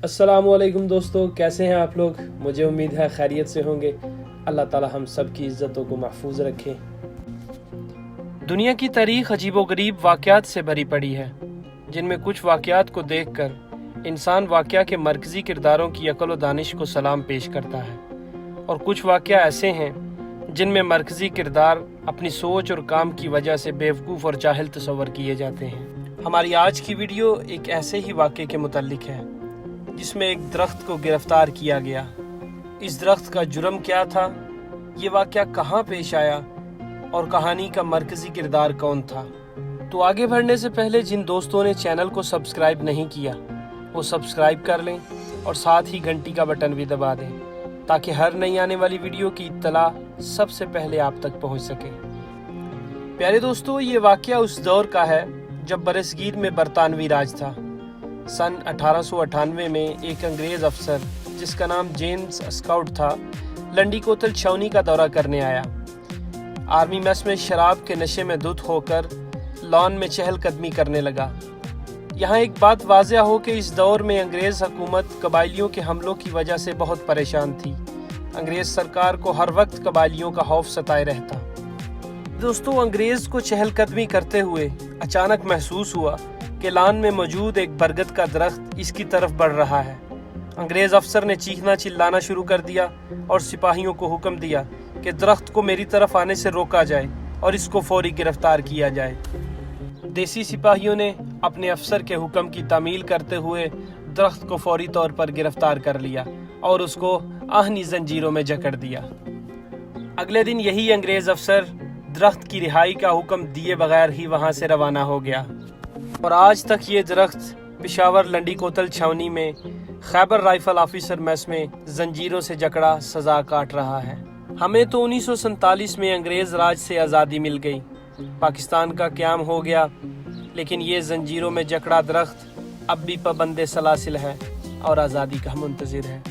अस्सलामुअलैकुम दोस्तों, कैसे हैं आप लोग। मुझे उम्मीद है खैरियत से होंगे। अल्लाह ताला हम सब की इज़्ज़तों को महफूज रखे। दुनिया की तारीख़ अजीबोगरीब वाक़यात से भरी पड़ी है, जिनमें कुछ वाक़यात को देखकर इंसान वाक़या के मरकज़ी किरदारों की अक्ल व दानिश को सलाम पेश करता है, और कुछ वाक़या ऐसे हैं जिनमें मरकज़ी किरदार अपनी सोच और काम की वजह से बेवकूफ़ और जाहिल तस्वर किए जाते हैं। हमारी आज की वीडियो एक ऐसे ही वाक़े के मुतल्लिक है जिसमें एक दरख्त को गिरफ्तार किया गया। इस दरख्त का जुर्म क्या था, ये वाक़या कहाँ पेश आया और कहानी का मरकज़ी किरदार कौन था। तो आगे बढ़ने से पहले जिन दोस्तों ने चैनल को सब्सक्राइब नहीं किया वो सब्सक्राइब कर लें और साथ ही घंटी का बटन भी दबा दें, ताकि हर नई आने वाली वीडियो की इत्तला सबसे पहले आप तक पहुंच सके। प्यारे दोस्तों, ये वाक़या उस दौर का है जब बरसगीर में बरतानवी राज था। सन 1898 में एक अंग्रेज़ अफसर जिसका नाम जेम्स स्काउट था, लंडी कोतल छावनी का दौरा करने आया। आर्मी मेस में शराब के नशे में धुत होकर लॉन में चहलकदमी करने लगा। यहाँ एक बात वाज़ेह हो कि इस दौर में अंग्रेज़ हुकूमत कबाइलियों के हमलों की वजह से बहुत परेशान थी। अंग्रेज़ सरकार को हर वक्त कबाइलियों का खौफ सताए रहता। दोस्तों, अंग्रेज़ को चहलकदमी करते हुए अचानक महसूस हुआ कि लॉन में मौजूद एक बरगद का दरख्त इसकी तरफ बढ़ रहा है। अंग्रेज़ अफसर ने चीखना चिल्लाना शुरू कर दिया और सिपाहियों को हुक्म दिया कि दरख्त को मेरी तरफ आने से रोका जाए और इसको फौरी गिरफ्तार किया जाए। देसी सिपाहियों ने अपने अफसर के हुक्म की तामील करते हुए दरख्त को फौरी तौर पर गिरफ्तार कर लिया और उसको आहनी जंजीरों में जकड़ दिया। अगले दिन यही अंग्रेज़ अफसर दरख्त की रिहाई का हुक्म दिए बगैर ही वहाँ से रवाना हो गया, और आज तक ये दरख्त पेशावर लंडी कोतल छावनी में खैबर राइफल ऑफिसर मेस में जंजीरों से जकड़ा सज़ा काट रहा है। हमें तो 1947 में अंग्रेज़ राज से आज़ादी मिल गई, पाकिस्तान का क़याम हो गया, लेकिन ये जंजीरों में जकड़ा दरख्त अब भी पाबंदे सलासिल है और आज़ादी का मुंतज़िर है।